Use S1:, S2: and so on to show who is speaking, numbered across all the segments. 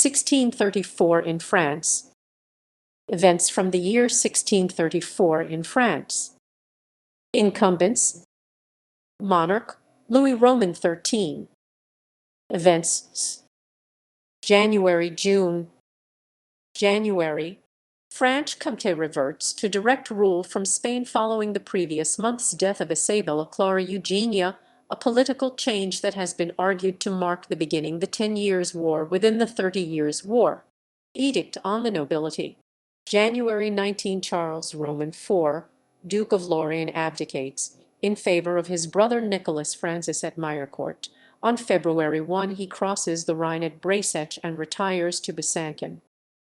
S1: 1634 in France. Events from the year 1634 in France. Incumbents. Monarch Louis Roman XIII. Events January-June. January. Franche-Comté reverts to direct rule from Spain following the previous month's death of Isabella Clara Eugenia, a political change that has been argued to mark the beginning of the 10 Years' War within the 30 Years' War. Edict on the Nobility. January 19. Charles Roman IV, Duke of Lorraine, abdicates in favor of his brother Nicholas Francis at Mirecourt. On February 1 he crosses the Rhine at Bracech and retires to Besançon.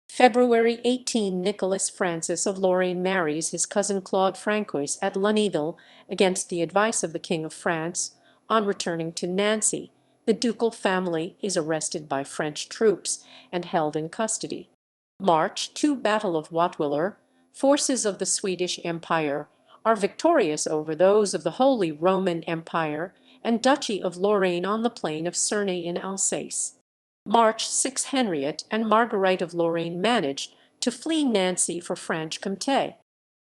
S1: February 18. Nicholas Francis of Lorraine marries his cousin Claude Francois at Lunéville against the advice of the King of France. On returning to Nancy, the ducal family is arrested by French troops and held in custody. March 2. Battle of Wattwiller. Forces of the Swedish Empire are victorious over those of the Holy Roman Empire and Duchy of Lorraine on the plain of Cernay in Alsace. March 6. Henriette and Marguerite of Lorraine managed to flee Nancy for Franche-Comté.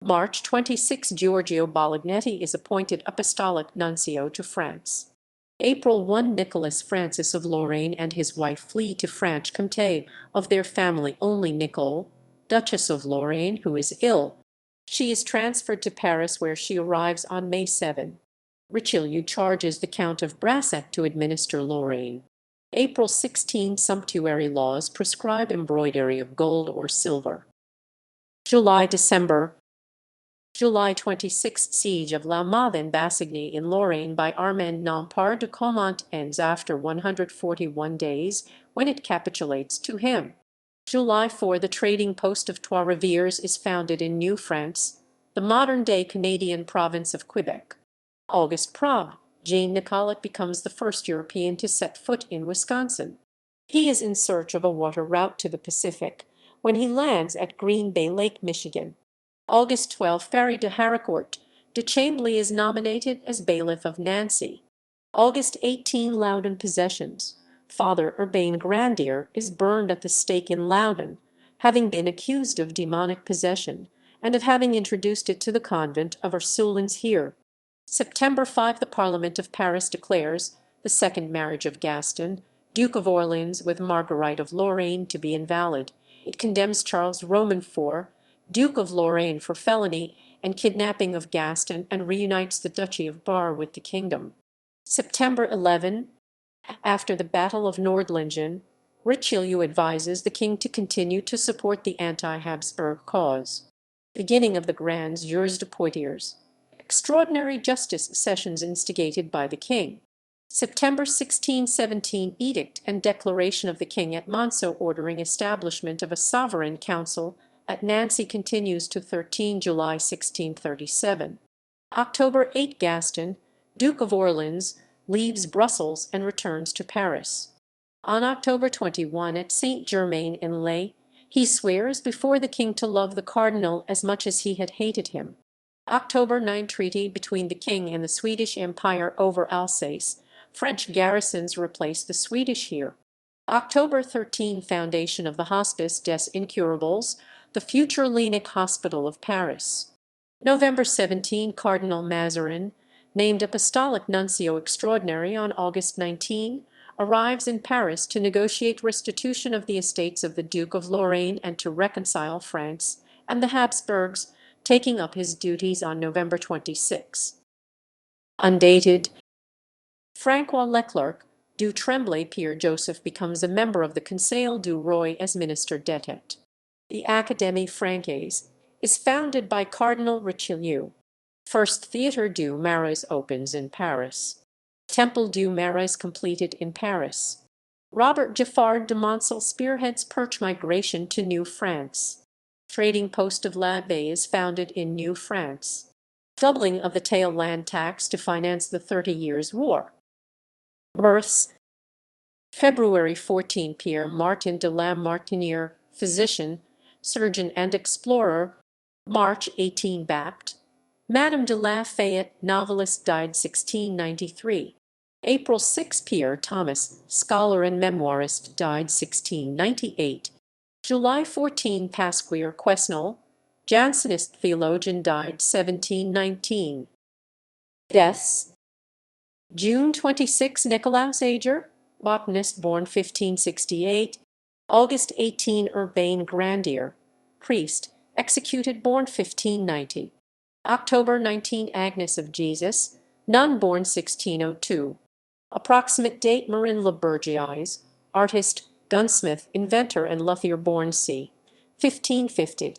S1: March 26. Giorgio Bolognetti is appointed Apostolic Nuncio to France. April 1. Nicholas Francis of Lorraine and his wife flee to Franche-Comté. Of their family only Nicole, Duchess of Lorraine, who is ill. She is transferred to Paris, where she arrives on May 7. Richelieu charges the Count of Brassac to administer Lorraine. April 16. Sumptuary laws prescribe embroidery of gold or silver. July-December. July 26. Siege of La Mothe in Bassigny in Lorraine by Armand Nampart de Caumont ends after 141 days, when it capitulates to him. July 4. The trading post of Trois-Rivières is founded in New France, the modern-day Canadian province of Quebec. August Prob. Jean Nicolet becomes the first European to set foot in Wisconsin. He is in search of a water route to the Pacific when he lands at Green Bay Lake, Michigan. August 12. Ferry de Harcourt. De Chambly is nominated as bailiff of Nancy. August 18. Loudon possessions. Father Urbain Grandier is burned at the stake in Loudon, having been accused of demonic possession and of having introduced it to the convent of Ursulines here. September 5. The Parliament of Paris declares the second marriage of Gaston, Duke of Orleans, with Marguerite of Lorraine to be invalid. It condemns Charles Roman IV, Duke of Lorraine, for felony and kidnapping of Gaston, and reunites the Duchy of Bar with the kingdom. September 11. After the Battle of Nordlingen, Richelieu advises the king to continue to support the anti-Habsburg cause. Beginning of the Grand Jours de Poitiers. Extraordinary justice sessions instigated by the king. September 1617. Edict and declaration of the king at Monceau ordering establishment of a sovereign council at Nancy continues to 13 July 1637. October 8. Gaston, Duke of Orleans, leaves Brussels and returns to Paris. On October 21, at Saint-Germain-en-Laye, he swears before the king to love the cardinal as much as he had hated him. October 9. Treaty between the king and the Swedish Empire over Alsace. French garrisons replace the Swedish here. October 13. Foundation of the Hospice des Incurables, the future Clinique Hospital of Paris. November 17. Cardinal Mazarin, named Apostolic Nuncio Extraordinary on August 19, arrives in Paris to negotiate restitution of the estates of the Duke of Lorraine and to reconcile France and the Habsburgs, taking up his duties on November 26. Undated. Francois Leclerc du Tremblay-Pierre Joseph becomes a member of the Conseil du Roi as Minister d'État. The Académie Française is founded by Cardinal Richelieu. First Théâtre du Marais opens in Paris. Temple du Marais completed in Paris. Robert Giffard de Montzel spearheads Perche migration to New France. Trading post of l'Abbaye is founded in New France. Doubling of the tail land tax to finance the 30 Years' War. Births. February 14. Pierre Martin de la Martinière, physician, surgeon and explorer. March 18. Bapt. Madame de Lafayette, novelist, died 1693. April 6, Pierre Thomas, scholar and memoirist, died 1698. July 14, Pasquier Quesnel, Jansenist theologian, died 1719. Deaths: June 26, Nicolaus Ager, botanist, born 1568. August 18, Urbain Grandier, priest, executed, born 1590. October 19, Agnes of Jesus, nun, born 1602. Approximate date: Marin Labergiais, artist, gunsmith, inventor, and luthier, born c. 1550.